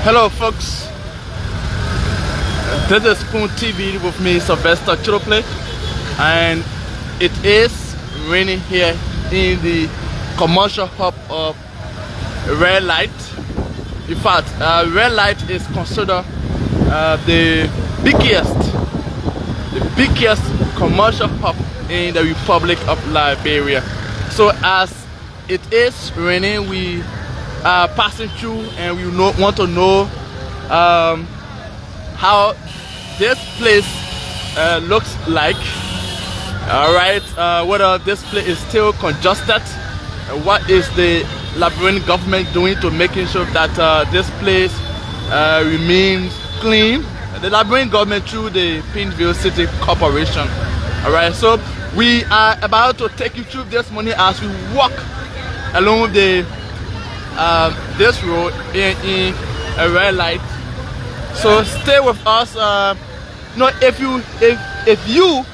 Hello folks, this is Spoon TV with me, Sylvester Chirople, and it is raining here in the commercial hub of Red Light. In fact, Red Light is considered the biggest commercial hub in the Republic of Liberia. So as it is raining, we are passing through and we want to know how this place looks like. Alright, whether this place is still congested, what is the Liberian government doing to making sure that this place remains clean. The Liberian government through the Paynesville City Corporation. Alright, so we are about to take you through this morning as we walk along the this road in a red light. So stay with us. If you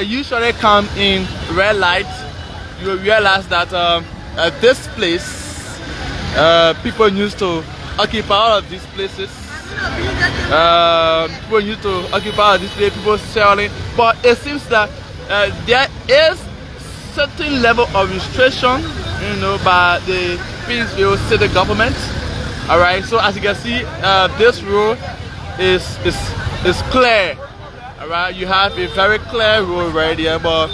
usually come in red light, you will realize that at this place people used to occupy all of these places. People used to occupy all of these places, people selling, but it seems that there is certain level of restriction, by the Paynesville city government. Alright, so as you can see, this road is clear. Alright, you have a very clear road right here, but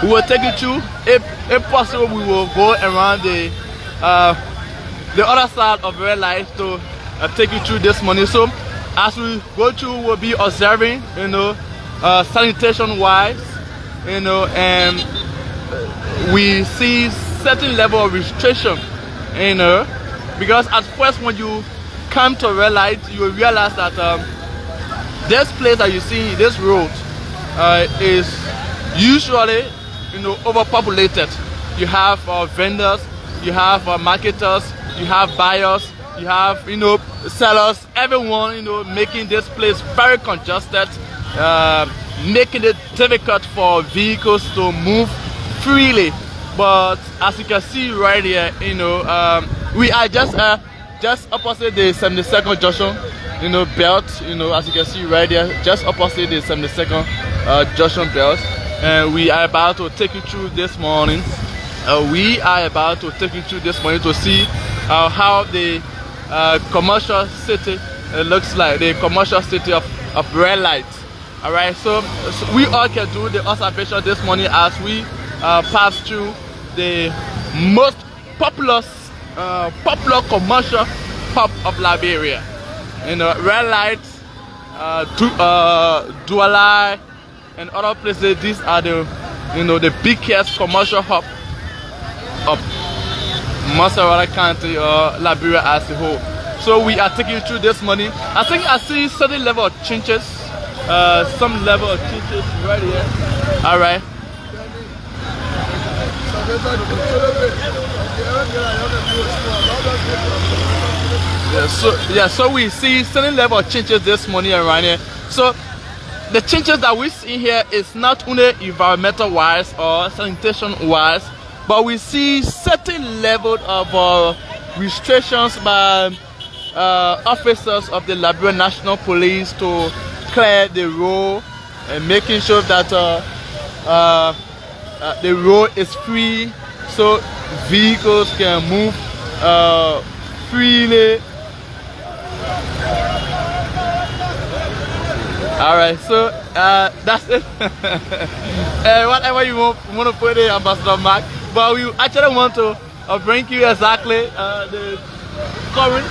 we will take you through. If possible, we will go around the other side of red light to take you through this morning. So as we go through, we'll be observing, sanitation wise, and we see certain level of restriction, because at first when you come to red light, you will realize that this place that you see, this road, is usually overpopulated. You have vendors, you have marketers, you have buyers, you have sellers, everyone making this place very congested, making it difficult for vehicles to move freely. But as you can see right here, we are just opposite the 72nd junction, belt. As you can see right here, just opposite the 72nd junction belt, and we are about to take you through this morning. We are about to take you through this morning to see how the commercial city looks like, the commercial city of red light. All right, so we all can do the observation this morning as we pass through the most popular commercial hub of Liberia. Red Light, Douala, and other places. These are the the biggest commercial hub of Monrovia County or Liberia as a whole. So we are taking you through this morning. I think I see certain level of changes, some level of changes right here. All right. So we see certain level of changes this morning around here. So the changes that we see here is not only environmental wise or sanitation wise, but we see certain level of restrictions by officers of the Liberia National Police to clear the road and making sure that the road is free so vehicles can move freely. Alright, so that's it. Whatever you want to put in, Ambassador Mark, but we actually want to bring you exactly the current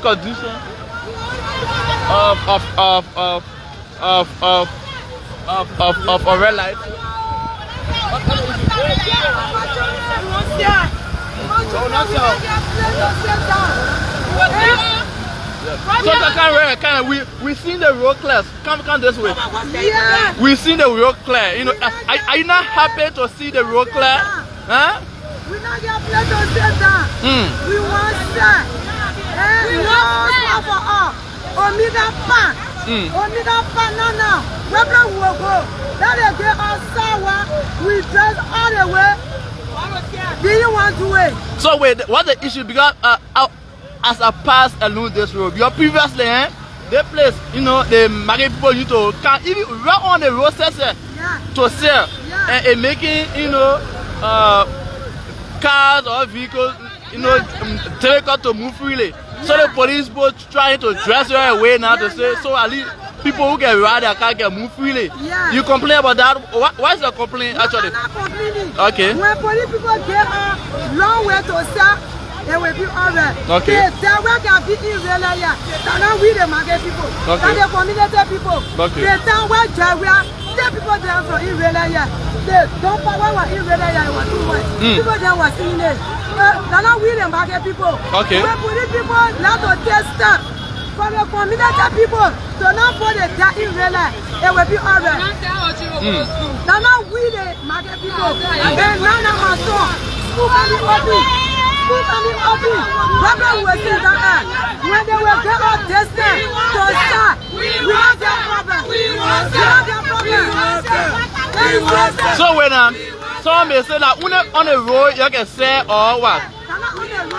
condition of a red light. So we seen the road clear. Come this way. Yeah. We seen the road clear. Are you not happy to see the road clear? Huh? We not get place to sit down. We want that. We want for all. Omega pan. Omega pan. No. Where we go? That they get us sour. We dress all the way. Do you want to wait? So wait, what's the issue? Because as I pass along this road, your previously, the place, you know, the market people used to can even run on the road to sell and making, you know, cars or vehicles, you know, difficult to move freely. So the police both trying to dress her away now to say, so at least people who can ride their car can move freely. You complain about that? Why is the complaint actually? I'm not complaining. Okay. When police people get a long way to sell, they will be alright. Okay. They work can be in real area. They don't we the market people. Okay. They the community people. Okay. They don't work Jaguar. They people there from in real area. They don't power in real area. People there were seeing it. They don't we the market people. Okay. When police people not to take steps for the community people to not put the debt in real life, it will be alright. They not we the market people. And now my son, school can be open. School can be open. Brother will say that when they will get out distance to start, we don't get problem. We don't get problem. So when some may say that on the road you can say or what?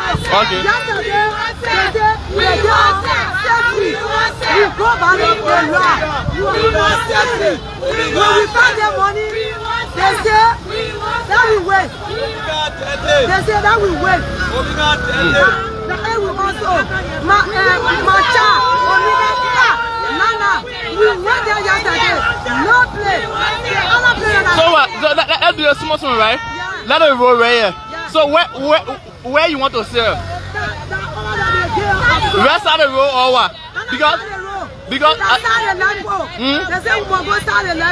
Okay. Yesterday, we go back to the law. We want safety. When we find the money, they say that we wait. They say that we wait. That we also, my child, Nana, we went there yesterday. No play. So what? So let's do a small one, right? Let it roll right here. So where you want to sell? Rest of the road or what? Because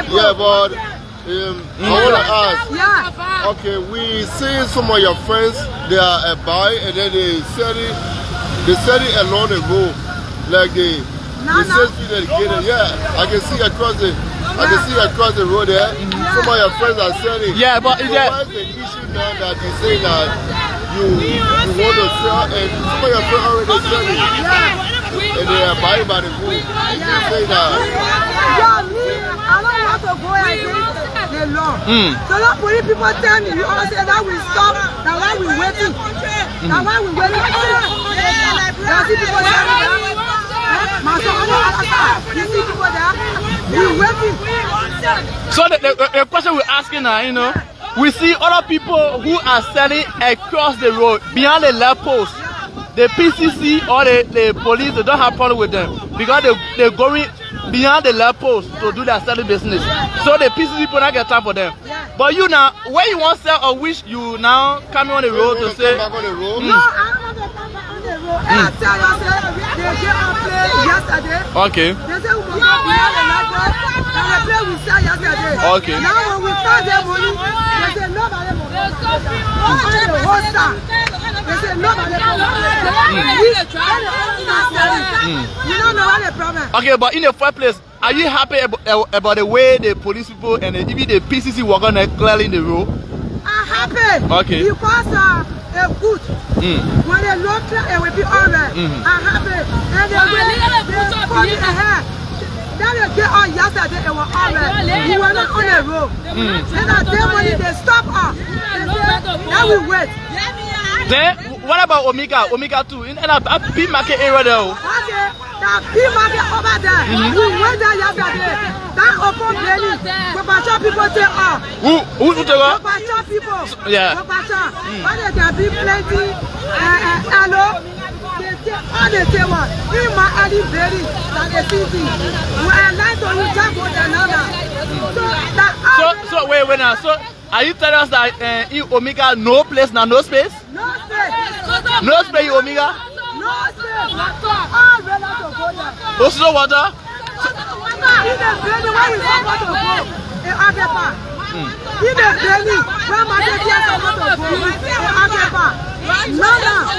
yeah, but I want to ask. Okay, we see some of your friends. They are buy and then they sell it along the road, like the sales people that get it. Yeah, I can see across the road there. Some of your friends are selling. Yeah, but what is the issue now that you say that you want to sell and some of your friends already selling? And they are buying by the food. You say that. Yeah, me, I don't want to go against the law. So not police people tell me, you all say that we stop, that why we waiting. That why we waiting. You see people there? My son, you see people there? We waiting. So the question we're asking now, you know, we see other people who are selling across the road, beyond the left post. The PCC or the police, they don't have problem with them because they're going beyond the left post to do their selling business. So the PCC people don't get time for them. But you now, where you want to sell or wish you now coming on the road to say? No, I don't want to come back on the road. I tell you, they get on play yesterday. Okay. They say we must go beyond the left post and the play we sell yesterday. Okay. Now when we start their money, they say nobody will come back. The whole staff. They say nobody will come back. We don't know what the problem. Okay, but in the first place, are you happy about the way the police people and even the PCC work on clearing the road? I'm happy. Okay. Because it's good. When they look clear, it will be alright. I'm happy. And they put it ahead. Then they get on yesterday, it was alright. We were not on the road. And at that money, they stop us. Then we wait. Then, what about Omega 2? In a big market area there? Okay, that big market over there. We went there yesterday. That open belly. Papacha people take off. Who took off? Papacha people. Yeah. Papacha. But there can be plenty. Hello. They take all the table. In my alley belly. That the city. We are like to jump on another. So wait now. So are you telling us that in Omega no place now, no space? No space. No space in Omega? No space. All ready to go there. Also no water? In the belly where we supposed to go. In Akepa. In the belly where my baby is supposed to go. In Akepa. No.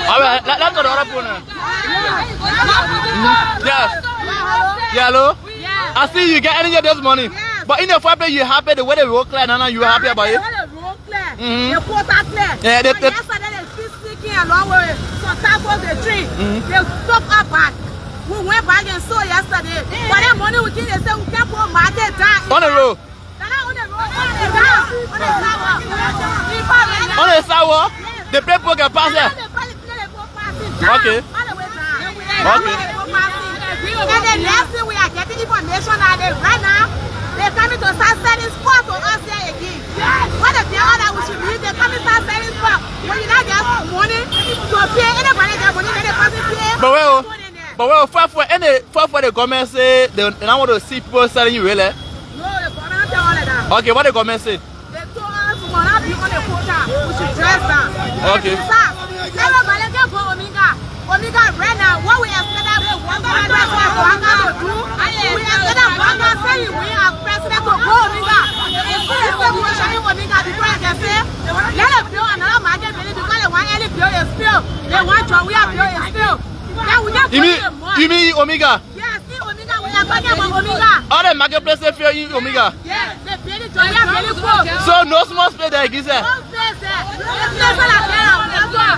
Alright, let's go to the other corner. Yes. Yeah, hello? I see you get any of this money. But in the first place, you happy the way the road clear, Nana, you happy about it? The road clear. The quarter clear. Yeah, yesterday they still sticking along with some type of the tree. They took our back. We went back and saw yesterday. But that money we give, they say we can't put market down. On the road? On the road. On the sidewalk. On the sidewalk? The people can pass there? Okay. And the next thing we are getting information that right now, they're coming to start selling sport for us here again. What if the other we should leave? They're coming to start selling sport. When you don't get money to pay, anybody get money, then they person pay. But well, for the government say they don't want to see people selling you really. No, the government tell all of that. Okay, what the government say? They told us we will not be on the quota. We should dress down. Okay. Everybody can go Omega. Omega right now, what we expect that Wanga to do, we expect that Wanga saying we are president to go Omega. It's the question Omega before I can say, let them build another market because they want any bill is still. They want to, we are bill is still. Then we just you mean Omega? Yes, see Omega, we are talking about Omega. All the marketplace they feel in Omega? Yes, they pay the job, they are really cool. So no small space there, is there? No space there.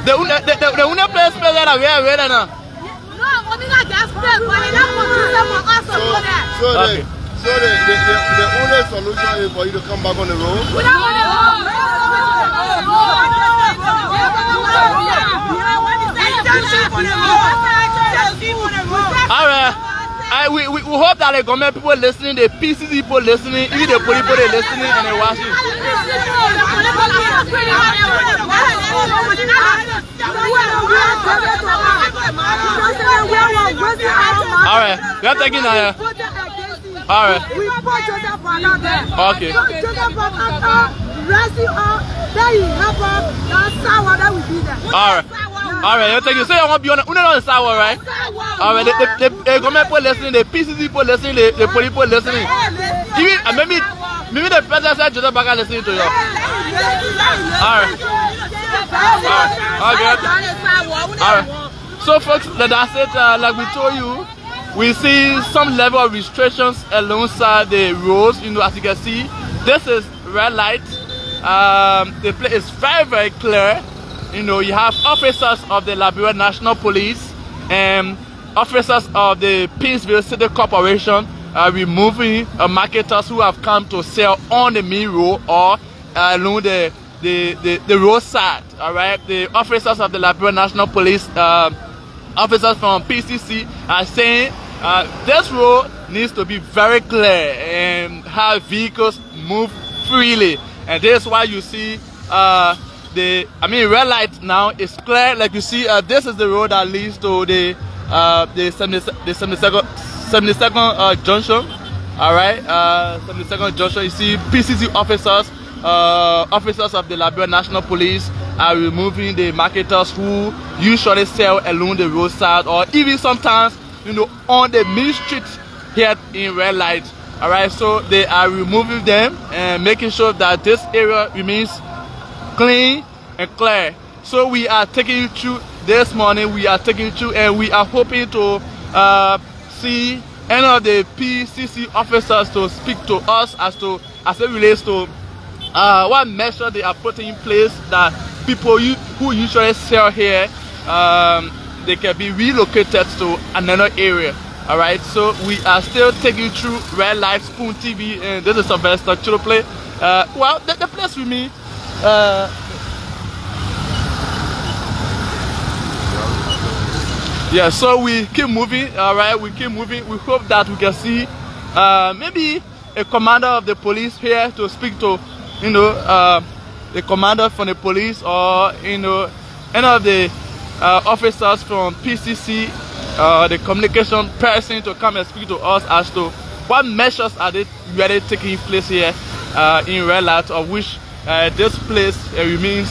The only place that are where now? No, Omega just space, but they don't produce for us to go there. So the only solution is for you to come back on the road? We don't want to go. Alright, we hope that the government people listening, the PCC people listening, even the police people they listening and they watching. Alright, we are taking that. Alright. We put Joseph there. Okay. Alright, thank you. So you want to be on the sour, right? Alright, the government people listening, the PCC people listening, the police people listening. Even maybe the president said Joseph Baga listening to you. Alright. Alright. So folks, that's it. Like we told you, we see some level of restrictions alongside the roads. You know, as you can see, this is red light. The place is very clear. You know, you have officers of the Liberia National Police and officers of the Paynesville City Corporation removing marketers who have come to sell on the main road or along the roadside. All right, the officers of the Liberia National Police, officers from PCC are saying this road needs to be very clear and have vehicles move freely, and this is why you see red light now is clear. Like you see, this is the road that leads to the 72nd junction. All right, 72nd junction. You see PCC officers, officers of the Liberia National Police are removing the marketers who usually sell along the roadside or even sometimes, you know, on the main street here in red light. All right, so they are removing them and making sure that this area remains clean and clear. So we are taking you through this morning. We are taking you through, and we are hoping to see any of the PCC officers to speak to us as it relates to what measure they are putting in place that people who usually sell here, they can be relocated to another area. All right, so we are still taking you through Red Light Spoon TV, and this is a very structural play. Well, the place with me. Yeah, so we keep moving. All right, we keep moving. We hope that we can see maybe a commander of the police here to speak to, you know, the commander from the police, or, you know, any of the officers from PCC, the communication person, to come and speak to us as to what measures are they really taking place here in Red Light, of which this place remains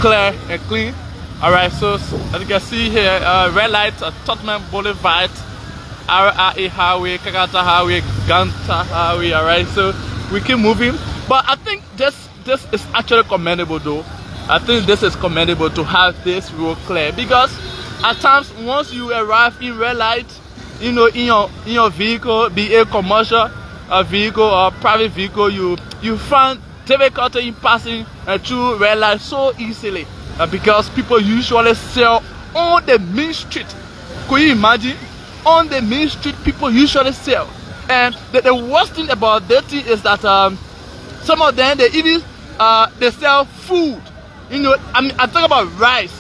clear and clean. All right, so as you can see here, Red Light, Tottenham Boulevard, RRA Highway, Kakata Highway, Ganta Highway. All right, so we keep moving, but I think this is actually commendable, though. I think this is commendable to have this road clear, because at times once you arrive in Red Light, you know, in your vehicle, be it commercial vehicle or private vehicle, you find difficulty in passing through Red Light so easily, because people usually sell on the main street. Could you imagine? On the main street, people usually sell, and the worst thing about that thing is that some of them, they even they sell food. You know, I talk about rice,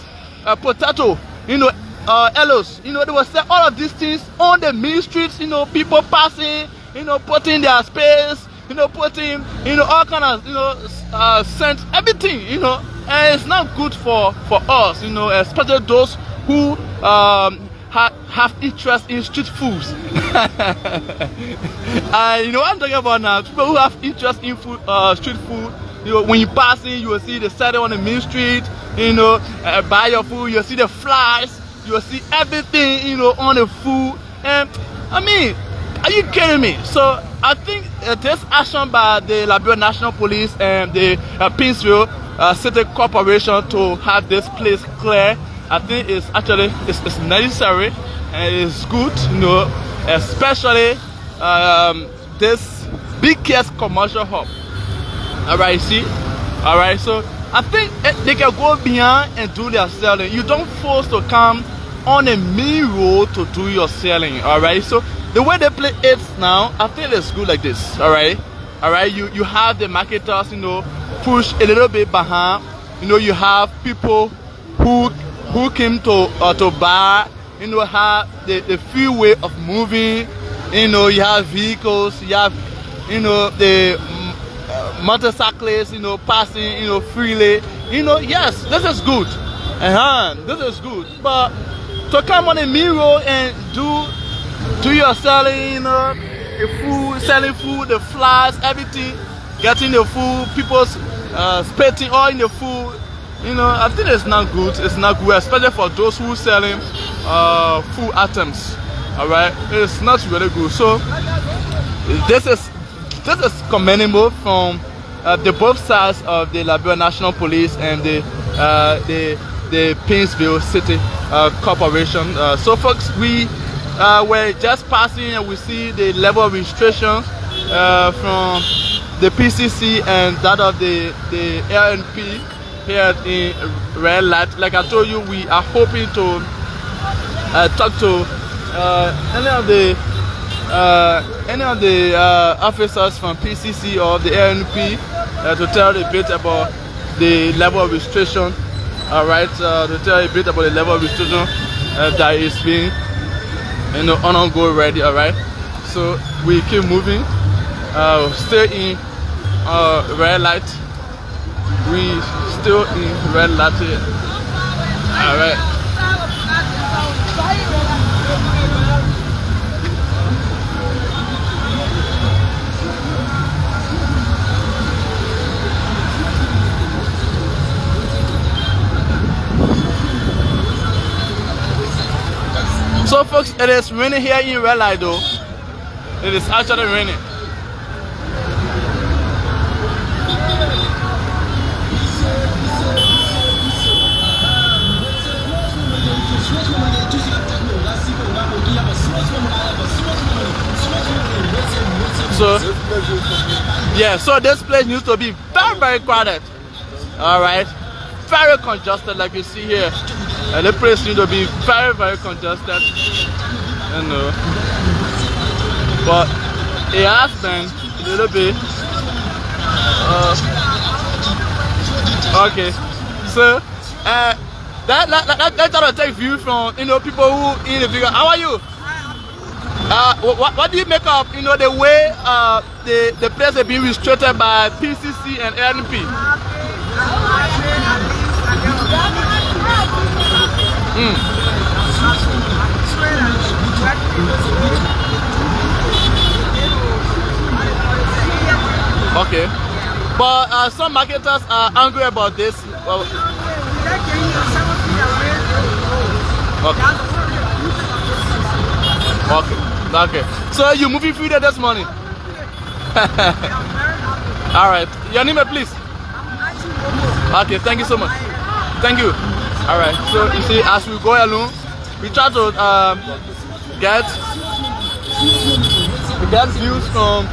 potato, you know, Elos. You know, they will sell all of these things on the main streets. You know, people passing, you know, putting their space, you know, putting, you know, all kind of, you know, scent, everything, you know, and it's not good for us, you know, especially those who have interest in street foods. You know what I'm talking about now? People who have interest in food, street food. You know, when you pass in, you will see the sell it on the main street. You know, buy your food. You'll see the flies. You'll see everything. You know, on the food. And I mean, are you kidding me? So I think this action by the Liberia National Police and the Paynesville City Corporation to have this place clear, I think it's actually it's necessary and it's good. You know, especially this biggest commercial hub. Alright, see? Alright, so I think they can go beyond and do their selling. You don't force to come on a main road to do your selling. Alright, so the way they play it now, I think it's good like this. Alright, alright, you have the marketers, you know, push a little bit behind. You know, you have people who came to buy, you know, have the free way of moving. You know, you have vehicles, you have, you know, the motorcyclists, you know, passing, you know, freely. You know, yes, this is good. This is good. But to come on a main road and do your selling, you know, the food, selling food, the flies, everything, getting the food, people spitting all in the food. You know, I think it's not good. It's not good, especially for those who selling food items. All right, it's not really good. So this is commendable from the both sides of the Liberia National Police and the Paynesville City Corporation. So folks, we were just passing and we see the level of restriction from the PCC and that of the LNP here in red light. Like I told you, we are hoping to talk to any of the officers from PCC or the LNP to tell a bit about the level of restriction. Alright, to tell a bit about the level of restriction that is being, you know, on go already. Alright, so we keep moving, stay in red light. We still in red light here. Alright. So folks, it is raining here in red light though. It is actually raining. So yeah, so this place used to be very crowded. Alright, very congested like you see here. And the place needs to be very congested, you know. But it has been a little bit. Okay, so let's try to take view from, you know, people who in the figure. How are you? What do you make of, you know, the way the place is being restricted by PCC and LNP? Okay, but some marketers are angry about this. Okay. So you moving through there this morning? All right. Your name, please. Okay. Thank you so much. Thank you. All right. So you see, as we go along, we try to get views from,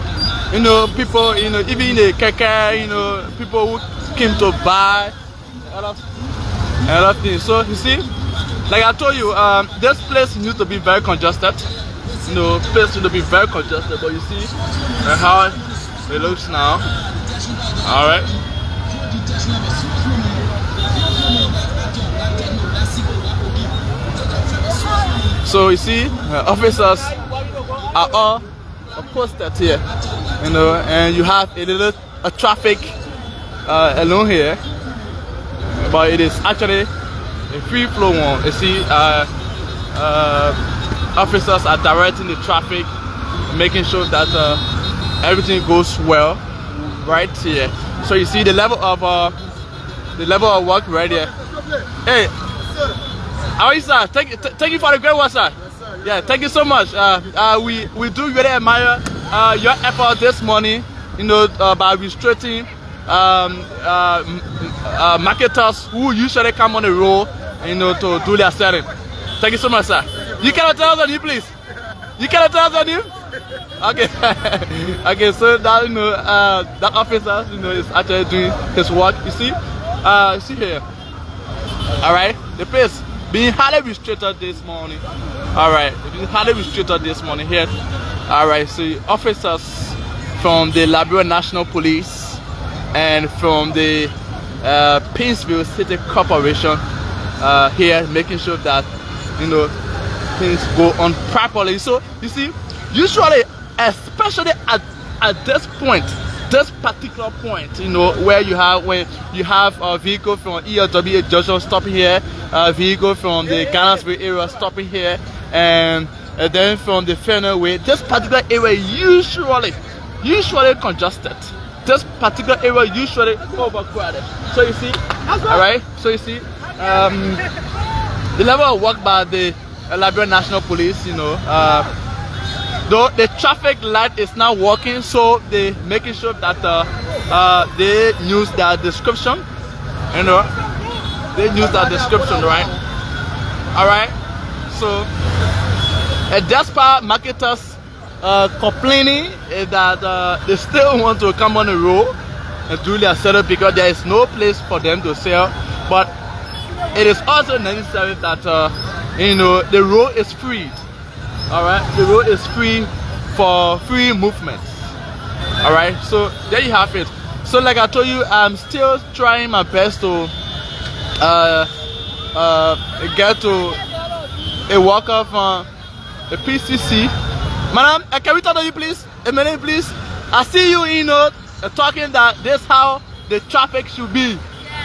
you know, people, you know, even in the keke, you know, people who came to buy a lot of things. So you see, like I told you, this place needs to be very congested. You know, place needs to be very congested. But you see how it looks now. All right. So you see, officers are all posted here, you know, and you have a traffic along here, but it is actually a free flow one. You see, officers are directing the traffic, making sure that everything goes well right here. So you see the level of work right here. Hey, how are you, sir? Thank you for the great work, sir. Yeah, thank you so much. We do really admire your effort this morning, you know, by restricting marketers who usually come on the road, you know, to do their selling. Thank you so much, sir. You cannot tell us on you, please. You cannot tell us on you. Okay. Okay. So that, you know, that officer, you know, is actually doing his work. You see here. All right. The place being highly restricted this morning. All right. Being highly restricted this morning here. All right. So officers from the Liberia National Police and from the Paynesville City Corporation here, making sure that, you know, things go on properly. So you see, usually, especially at this point, this particular point, you know, where you have a vehicle from ELWA Junction stopping here, a vehicle from the Paynesville area stopping here, and then from the Fennel Way, this particular area usually congested. This particular area usually overcrowded. So you see, all right. So you see, the level of work by the Liberia National Police, you know, though the traffic light is not working, so they making sure that they use their description, you know, they use that description, right? All right. So despite marketers complaining that they still want to come on the road and do their setup because there is no place for them to sell, but it is also necessary that you know, the road is freed. All right, the road is free for free movement. All right, so there you have it. So like I told you, I'm still trying my best to get to a worker from the PCC. Madam, can we talk to you, please? A minute, please. I see you, you know, talking that this is how the traffic should be.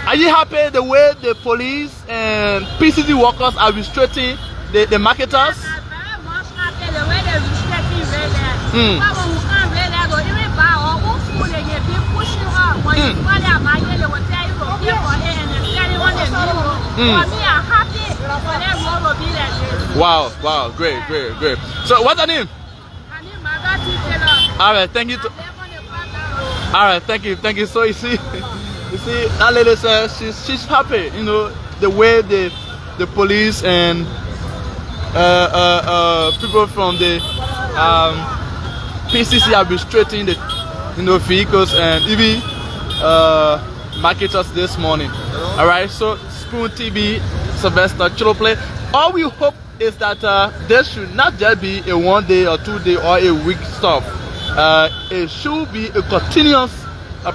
Are you happy the way the police and PCC workers are restricting the marketers? I'm very much happy the way they're restricting right there. But when we come right there, they even buy all food and they've been pushing up. When you buy their market, they will tell you to pay for it and they're selling on the road. For me, I'm happy for that road will be like this. Wow, wow, great. So what's your name? My name is Magati Taylor. All right, thank you. All right, thank you. So you see, that lady says she's happy, you know, the way the police and people from the PCC are restricting the, you know, vehicles and even marketers this morning. All right, so Spoon TV, Sylvester Chilople. All we hope is that there should not just be a 1 day or 2 day or a week stop. It should be a continuous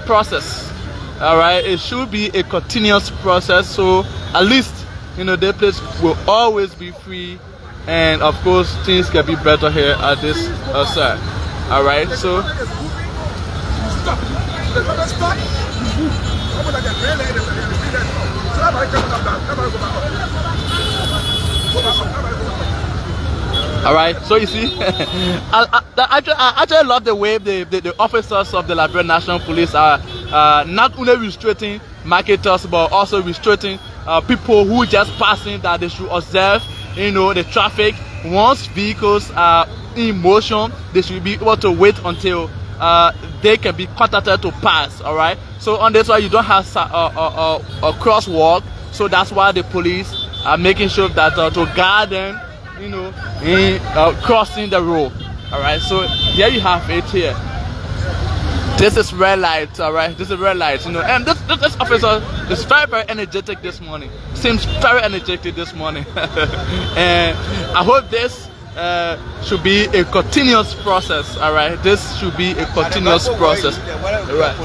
process. All right, it should be a continuous process, so at least, you know, the place will always be free, and of course things can be better here at this side. All right, so all right, so you see, I actually love the way the officers of the Liberia National Police are not only restricting marketers but also restricting people who just passing, that they should observe, you know, the traffic. Once vehicles are in motion, they should be able to wait until they can be contacted to pass. All right, so on this one you don't have a crosswalk, so that's why the police are making sure that to guard them, you know, in crossing the road. All right, so here you have it here. This is red light. All right, this is red light, you know, and this officer is very energetic this morning. Seems very energetic this morning. And I hope this should be a continuous process. All right, this should be a continuous process. Right.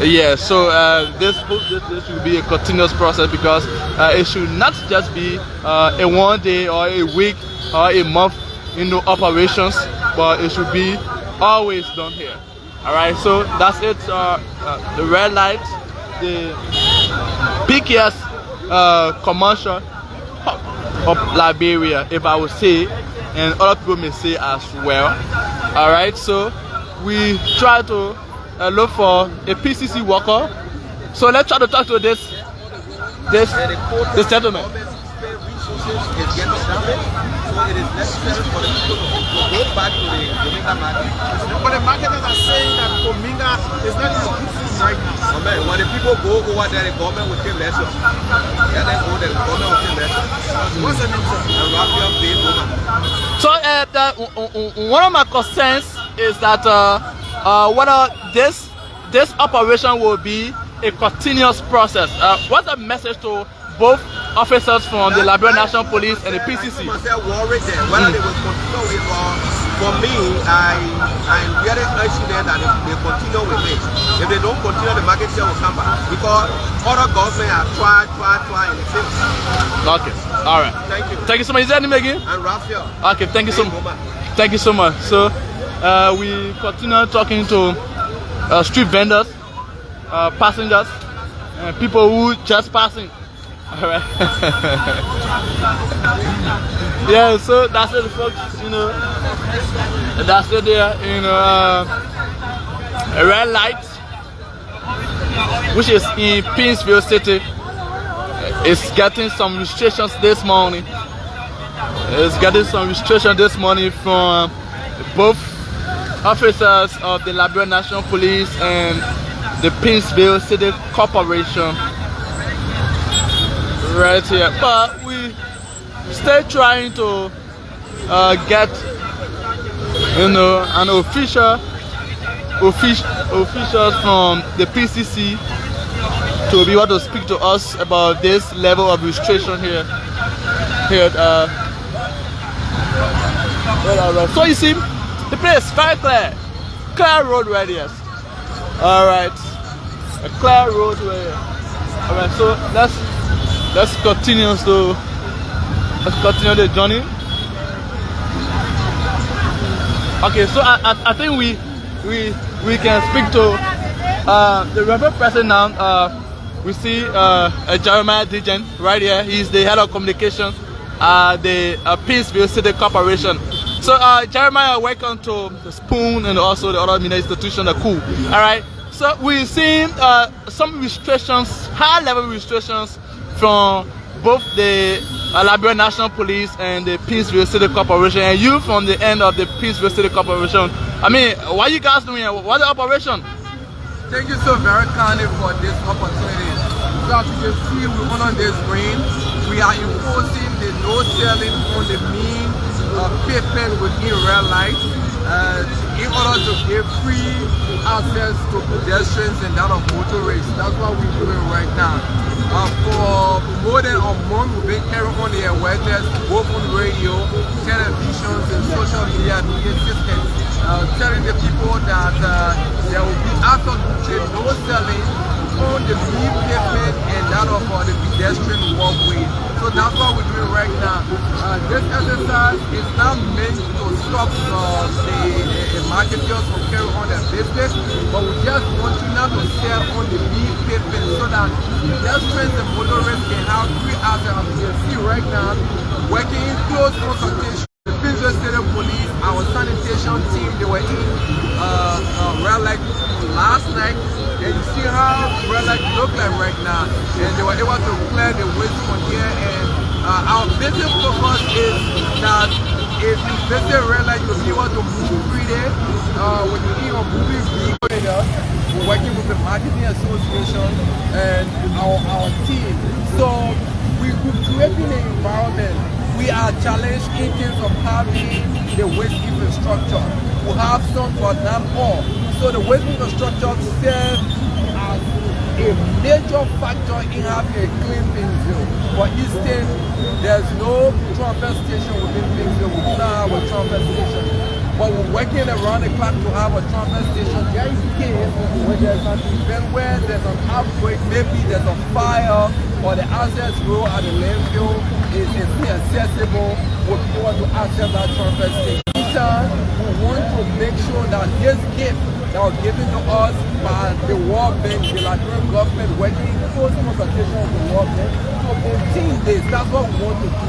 Yeah, so this should be a continuous process, because it should not just be a 1 day or a week or a month, operations, but it should be always done here. All right, so that's it. The red light, the biggest commercial of Liberia, if I would say, and other people may say as well. All right, so we try to look for a PCC worker. So let's try to talk to this gentleman. Is getting damaged, so it is necessary for the people to go back to the Cominga market. But the marketers are saying that Cominga is not in a good food right now. Amen. When the people go over there, the government will take measures. Let them go there, the government will take measures. What's the name, sir? So one of my concerns is that whether this operation will be a continuous process. What's the message to both officers from the Liberia National Police and the PCC? Worried there, whether they will continue with for me, I'm very urging them that they continue with it. If they don't continue, the market share will come back because other governments have tried in the same. Okay, all right. Thank you. Thank you so much. Is that name again? And Raphael. Okay, thank you so much. Thank you so much. So we continue talking to street vendors, passengers, and people who just passing. All right. Yeah, so that's it, folks. That's it there. A red light, which is in Paynesville City, is getting some restrictions this morning. It's getting some restrictions this morning from both officers of the Liberia National Police and the Paynesville City Corporation. Right here, but we still trying to get an officials from the PCC to be able to speak to us about this level of restriction here. So you see, the place is very clear road right here. All right, a clear road right here. All right, so let's continue the journey. Okay, so I think we can speak to the relevant person now. We see Jeremiah Dijen right here. He's the head of communication at the Paynesville City Corporation. So Jeremiah, welcome to the Spoon and also the other media institution, the Cool. All right. So we've seen some restrictions, high-level restrictions from both the Liberia National Police and the Paynesville City Corporation, and you from the end of the Paynesville City Corporation. I mean, what are you guys doing here? What's the operation? Thank you so very kindly for this opportunity. So as you can see, we're on this green. We are enforcing the no selling on the mean pavement within red light in order to give free access to pedestrians and that of motorists. That's what we're doing right now. For more than a month, we've been carrying on the awareness both on radio, televisions, and social media systems, telling the people that there will be absolutely no selling on the mean pavement and that of the pedestrian walkway. So that's what we're doing right now. This exercise is not meant to stop the marketers from carrying on their business, but we just want you not to sell on the mean pavement so that pedestrians and motorists can have free access. As you can see right now, working in close consultation. The Paynesville City Police, our sanitation team, they were in red light last night. And you see how red light look like right now, and they were able to clear the waste from here. And our business focus is that if you visit red light, you'll be able to move free there. When you hear a moving vehicle, we're working with the marketing association and our team. So we're creating an environment. We are challenged in terms of having the waste infrastructure. We have some, but not all. So the waste infrastructure serves as a major factor in having a clean Paynesville. For instance, there's no transfer station within Paynesville. We do not have a transfer station. But we're working around the clock to have a transfer station just in case when there's an event where there's an outbreak, maybe there's a fire or the access road at the landfill is inaccessible. will be able to access that transfer station. Meantime, we want to make sure that this gift that was given to us by the World Bank, the Liberian government, working in close consultation with the World Bank, to maintain this. That's what we want to do.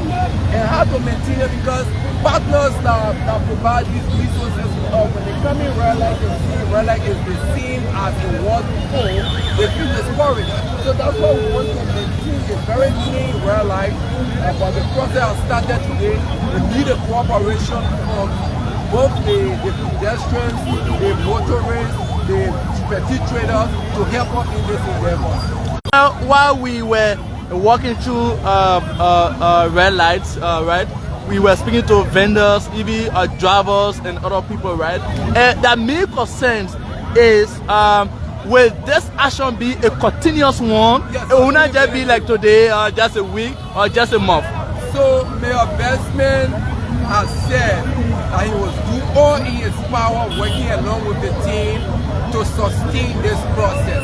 And how to maintain it, because partners that provide these resources to us, when they come in Red Light, they see Red Light is the same as it was before, they feel discouraged. So that's why we want to maintain a very clean Red Light. But the process has started today. We need a cooperation from both the pedestrians, the motorists, the petty traders to help us in this endeavor. While we were walking through red lights, right, we were speaking to vendors, even drivers and other people, right? The main concern is, will this action be a continuous one? Yes, it will not just be like today, just a week or just a month. So Mayor Bestman has said that he was doing all in his power, working along with the team to sustain this process.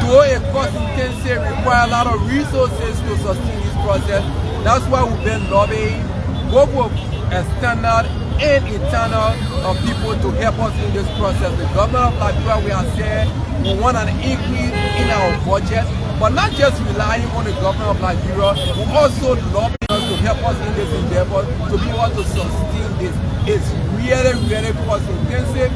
Though a cost intensive, require a lot of resources to sustain this process. That's why we've been lobbying both with external and internal people to help us in this process. The government of Liberia, we are saying we want an increase in our budget, but not just relying on the government of Liberia, we also lobbying us to help us in this endeavor to be able to sustain this. It's really, really cost intensive.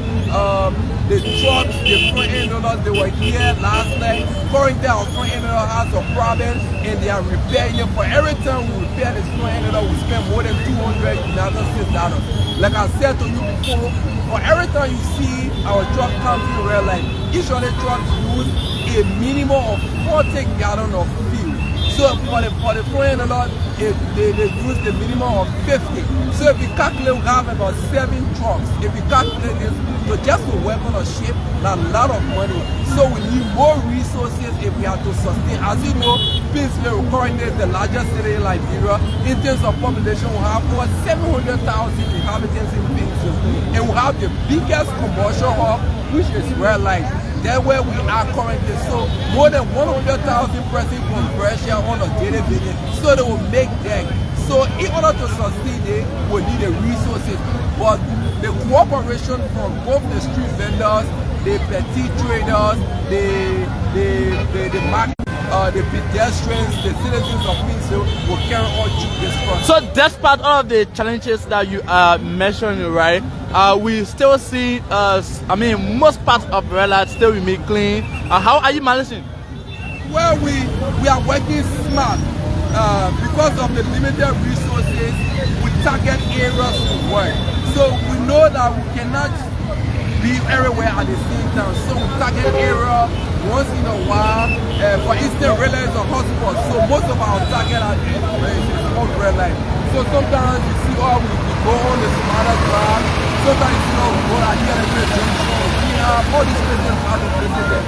The trucks, the front end owners, they were here last night. Currently, our front end owner has a problem and they are repairing it. For every time we repair this front end owner, we spend more than $200 United States dollars. Like I said to you before, for every time you see our truck come in red light, each of the trucks use a minimum of 40 gallons of fuel. So for the front end owner, they use the minimum of 50. So if you calculate, we have about 7 trucks. If you calculate this, so just to work on a ship, that's a lot of money. So we need more resources if we have to sustain. As you know, Paynesville currently is the largest city in Liberia. In terms of population, we have over 700,000 inhabitants in Paynesville. And we have the biggest commercial hub, which is Red Light. That's where we are currently. So more than 100,000 persons converge here on a daily basis. So they will make that. So in order to sustain it, we need the resources. But the cooperation from both the street vendors, the petty traders, the market, the pedestrians, the citizens of Paynesville will carry on through this process. So despite all of the challenges that you are mentioning, right, we still see, most parts of Red Light still remain clean. How are you managing? Well, we are working smart. Because of the limited resources, we target areas to work. So we know that we cannot be everywhere at the same time. So we target area once in a while. For instance, Red Light is a hotspot. So most of our target are on Red Light. So sometimes you see, we go on the smaller drive. Sometimes you see, we go out here and all these places have to visit them.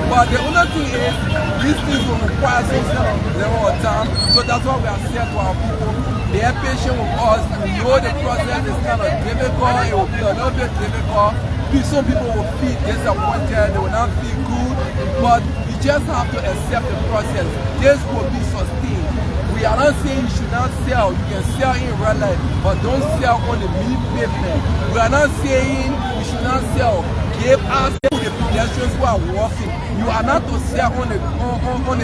But the other thing is, these things will require some level of time. So that's why we are saying to our people, they are patient with us. We know the process is kind of difficult. It will be a little bit difficult. Some people will feel disappointed. They will not feel good. But you just have to accept the process. This will be sustained. We are not saying you should not sell. You can sell in Red Light, but don't sell on the mini pavement. We are not saying you should not sell. Give us to the pedestrians who are walking. You are not to sell on the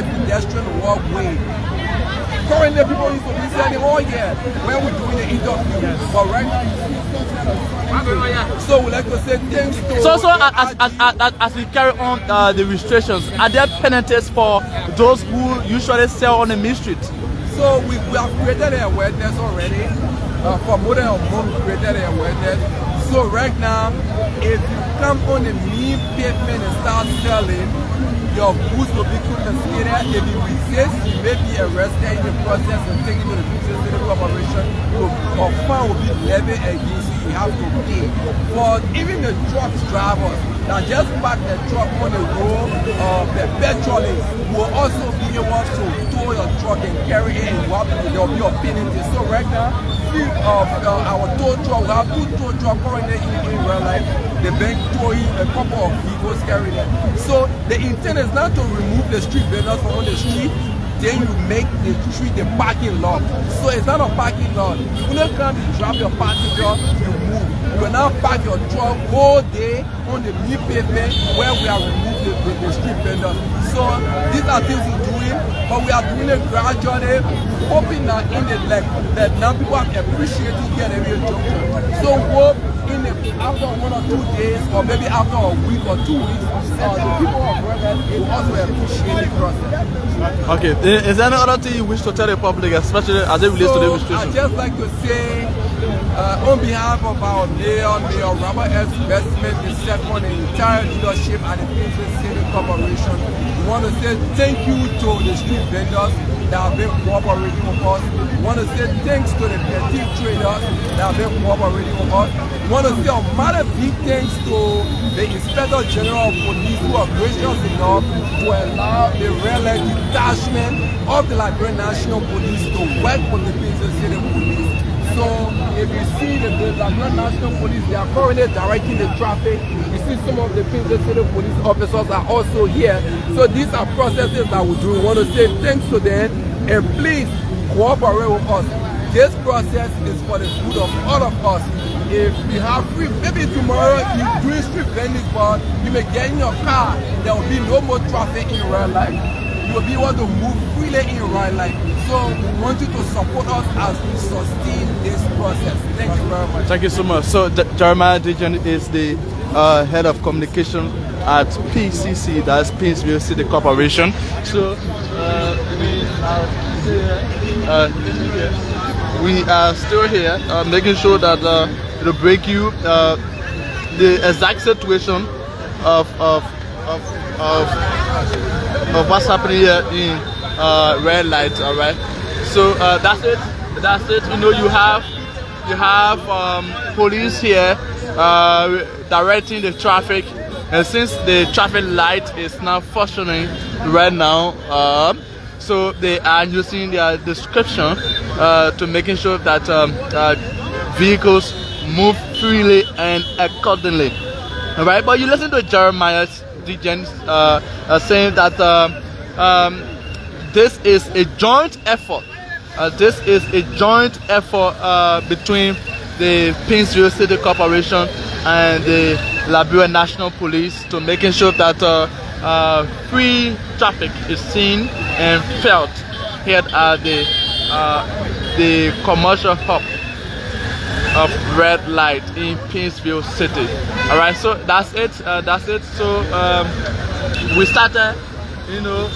pedestrian walkway. Currently, people used to be selling all year when we're doing the interview. Yes. But right now, so we like to say thanks to. So as we carry on the restrictions, are there penalties for those who usually sell on the main street? So we have created an awareness already. For more than a month, we created an awareness. So right now, if you come on the main pavement and start selling, your goods will be confiscated. If you resist, you may be arrested in the process and taken to the City Corporation. Or fine will be levied against you. You have to pay. For even the truck drivers that just park the truck on the road, the petrolists will also be able to tow your truck and carry it, and there will be a penalty. So right now, our tow truck, we have 2 tow trucks currently in Red Light. The bank towing a couple of vehicles carrying them. So the intent is not to remove the street vendors from on the street. then you make the street the parking lot. So it's not a parking lot. You will not come, you drop your passenger, you move. You will now park your truck all day on the new pavement where we are removing the street vendors. So these are things we're doing, but we are doing it gradually, hoping that in the that now people have appreciated get a real junction. So hope after 1 or 2 days, or maybe after a week or 2 weeks, the people of Redland will also appreciate the process. Okay, is there any other thing you wish to tell the public, especially as it relates to the registration? I'd just like to say, on behalf of our Mayor Robert S. Investment, the second and entire leadership at the Paynesville City Corporation, we want to say thank you to the street vendors that have been cooperating with us. We want to say thanks to the petty traders that have been cooperating with us. We want to say a matter big thanks to the Inspector General of Police who are gracious enough to allow the Red Light Detachment of the Liberia National Police to work with the Paynesville City Police. So if you see the Liberia National Police, they are currently directing the traffic. You see some of the Paynesville City Police officers are also here. So these are processes that we do. We want to say thanks to them and please cooperate with us. This process is for the good of all of us. If we have free, maybe tomorrow you do street vending, but you may get in your car, there will be no more traffic in real life. You will be able to move freely in real life. So we want you to support us as we sustain this process. Thank you very much. Thank you so much. So Jeremiah Dijon is the head of communication at PCC, that's Paynesville City Corporation. So we are still here making sure that to bring you the exact situation of what's happening here in red light. All right, so that's it. You know, you have police here directing the traffic, and since the traffic light is not functioning right now, so they are using their description to making sure that vehicles move freely and accordingly. All right, but you listen to Jeremiah Dijon saying that this is a joint effort. This is a joint effort between the Paynesville City Corporation and the Liberia National Police to making sure that free traffic is seen and felt here at the commercial hub of red light in Paynesville City. All right, so that's it. So we started, you know,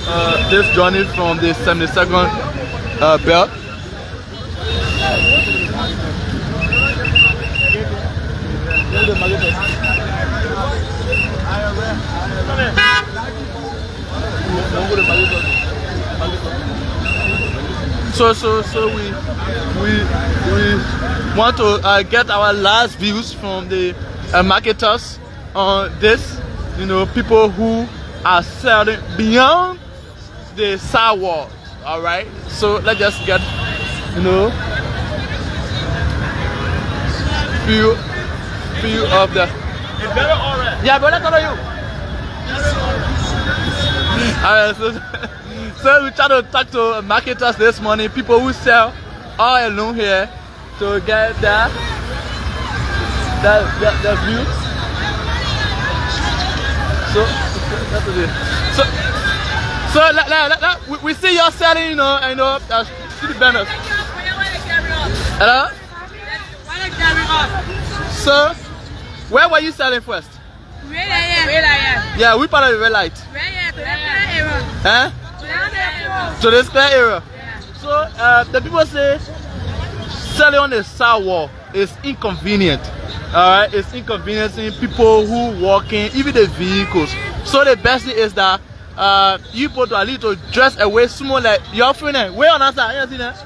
this journey from the 72nd belt. So we want to get our last views from the marketers on this, you know, people who are selling beyond the sidewalk. All right, so let's just get, you know, few of the. It's very alright. Yeah, but let's follow you. Alright, so we try to talk to marketers this morning, people who sell all alone here to get the view. So we see you're selling, you know, street vendors. Hello? So, where were you selling first? Yeah, we part of the red light. To this clear area. So the people say selling on the sidewalk is inconvenient. Alright, it's inconveniencing people who walking, even the vehicles. So the best thing is that you put a little dress away small like your friend. Where on that side? You see that?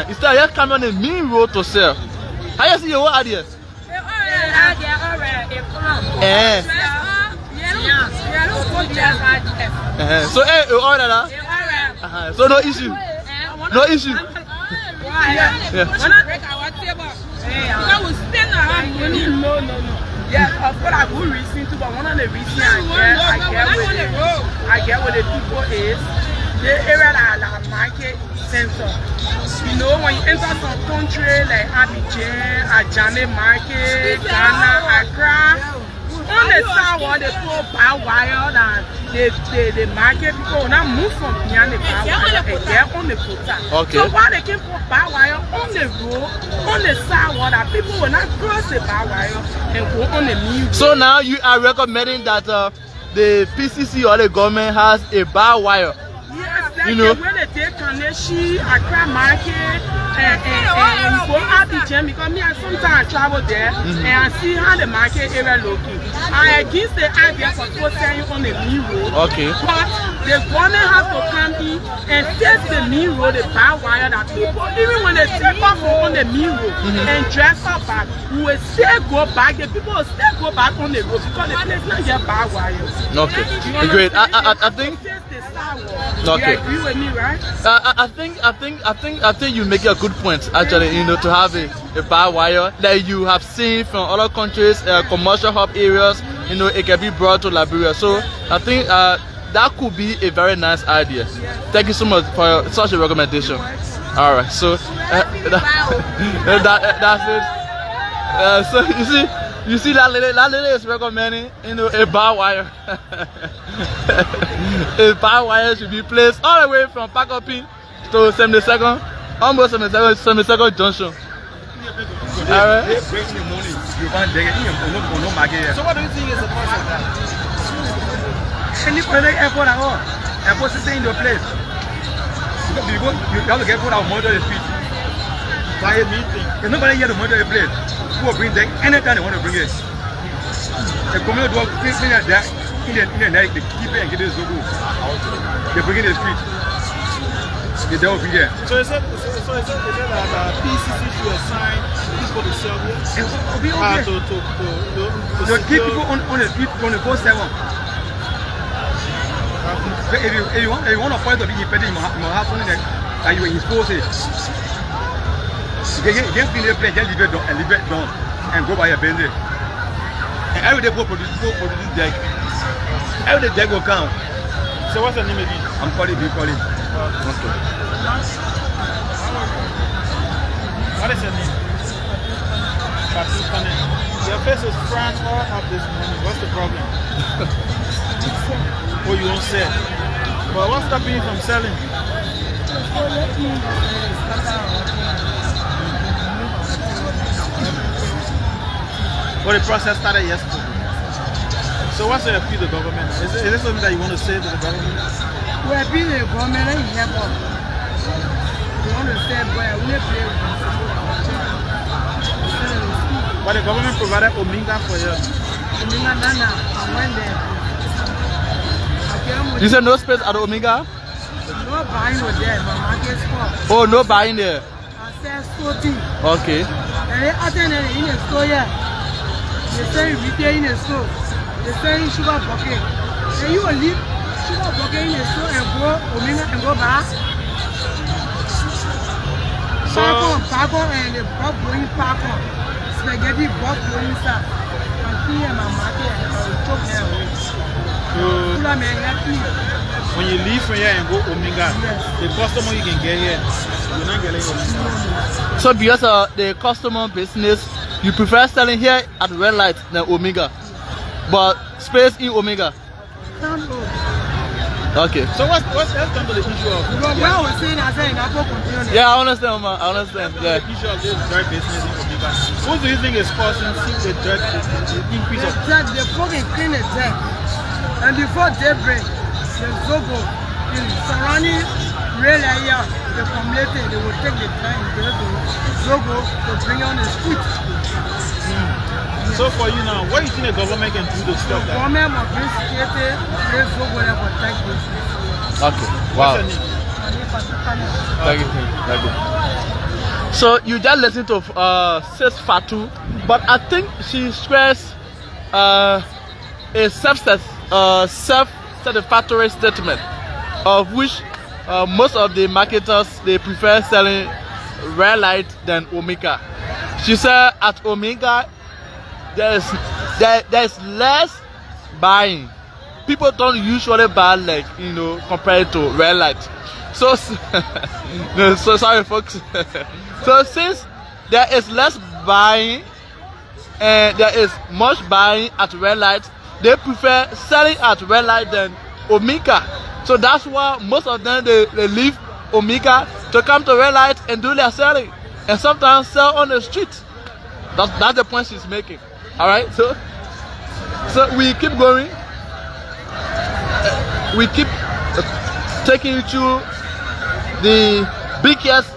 Instead of just coming on the main road to sell. How you see your idea? So all that. So no issue. No issue. Yes, of course I will listen to, but one of the reasons I get with the people is the area like market center. You know, when you enter some country like Abidjan, Ajane Market, Ghana, Accra, on the south they put barbed wire and the market people now move from behind the barbed wire and they're on the footpath. Okay. So why they can put barbed wire on the road, on the sidewalk, that people will not cross the barbed wire and go on the main road. So now you are recommending that the PCC or the government has a barbed wire. Yes, like you know, when they take Kaneshi, Accra Market, and you go Abidjan, because me, I sometimes travel there and I see how the market area looking. I against the idea for posting on the main road. Okay. But the government has to come in and face the main road, the barbed wire that people, even when they take off on the main road and dress up back, we will still go back. The people will still go back on the road because the place not get barbed wire. Okay. Great. I think. Okay. You agree with me, right? I think you make a good point actually. You know, to have a barbed wire that you have seen from other countries, commercial hub areas. You know, it can be brought to Liberia. So I think that could be a very nice idea. Thank you so much for such a recommendation. All right. So that's it. So you see that lady is recommending, you know, a barbed wire. A barbed wire should be placed all the way from Pakopin to 72nd, almost 72nd junction. All right. So what do you think is the cause of that? Any airport at all? Airport is staying in your place. You have to get put out murder the street. Quiet meeting. There's nobody here to murder the place. Who will bring them anytime they want to bring it. The community will bring it there in the night, they keep it and get it so good. They bring it in the street. They don't be there. So is it that PCC should assign people to serve here? To keep people on the street 24/7. If you want a point to be independent, you must have something that you expose it. Just clean the place, just leave it down and go by your bend. And every day go produce deck. Every day deck will come. So what's the name again? I'm calling. Okay. What is your name? Your face is frank all up this morning. What's the problem? Oh, you won't sell. But what's stopping you from selling? Well, the process started yesterday. So what's your appeal to the government? Is this something that you want to say to the government? We appeal to the government and help us. We want to say, boy, we appeal. But the government provided Ominga for you. Ominga Nana, I went there. You said no space at Omega? No buying was there, my market spot. Oh, no buying there. I said sorting. Okay. And they attended in a store here. They say retail in a store. They say sugar bucket. And you will leave sugar bucket in a store and go Omega and go back. So, Park on and the box going park on. Spaghetti box going inside. And here my market and I will talk there away. When you leave from here and go Omega, the customer you can get here, you're not getting Omega. So because the customer business, you prefer selling here at red light than Omega, but space in Omega. Okay. So let's come to the issue of. Yeah, I understand, man. I understand. Yeah. The issue of this drug business in Omega. What do you think is causing the drug increase of? They fucking clean the drug. And before daybreak, the Zogo in surrounding real area, the community, they will take the time to go to Zogo to bring on the street. So for you now, what do you think the government can do to stop that? The government must bring security, bring Zogo there for tax business. Okay. Wow. Thank you. So you just listened to Sis Fatu, but I think she stressed a self-satisfactory statement, of which most of the marketers, they prefer selling red light than Omega. She said at Omega there's less buying people don't usually buy like, you know, compared to red light. So, no, so sorry folks. So since there is less buying and there is much buying at red light, they prefer selling at red light than Omega. So that's why most of them they leave Omega to come to red light and do their selling, and sometimes sell on the street. That's the point she's making. All right, so we keep going. We keep taking you to the biggest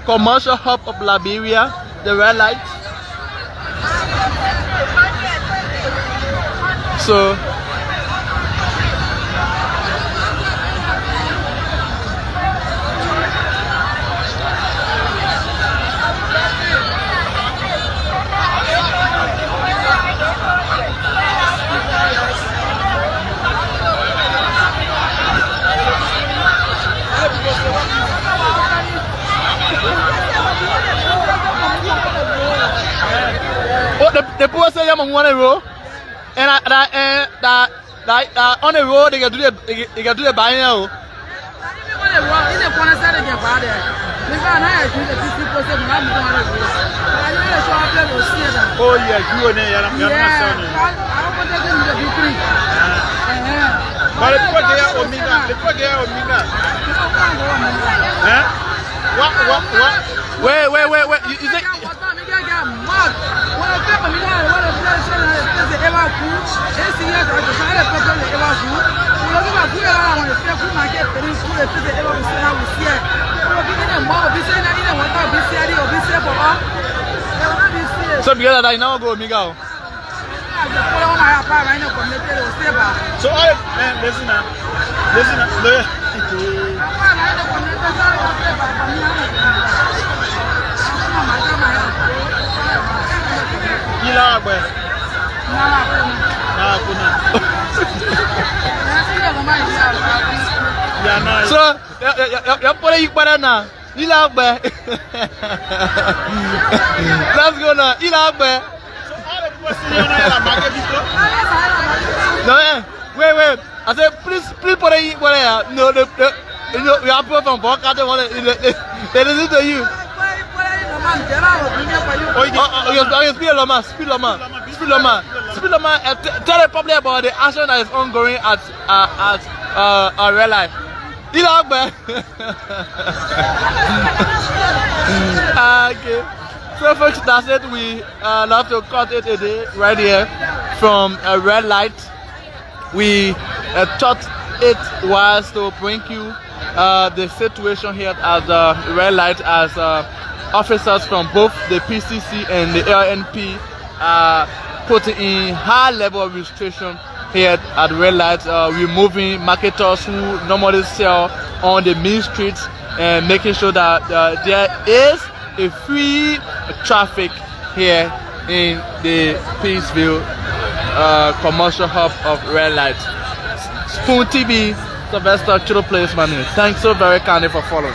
commercial hub of Liberia, the red light. So the people say I'm on one row, and that on the road they can do the buying now. Oh yeah, you and I but the people there Omega. What? Wait. You think? So because I now go Omega. So listen. So you put it better now. Let's go now. No, wait. I said please put it whatever. No, we are people from Boca. They listen to you. Speed Loma. Tell the public about the action that is ongoing at real life. Okay. So folks, that's it. We love to cut it a day right here from a red light. We thought it was to bring you the situation here at the red light as officers from both the PCC and the LNP putting in high level of restriction here at red light, removing marketers who normally sell on the main streets and making sure that there is a free traffic here in the Paynesville commercial hub of red light. Spoon TV, Sylvester Chilo Place, my name. Thanks so very kindly for following.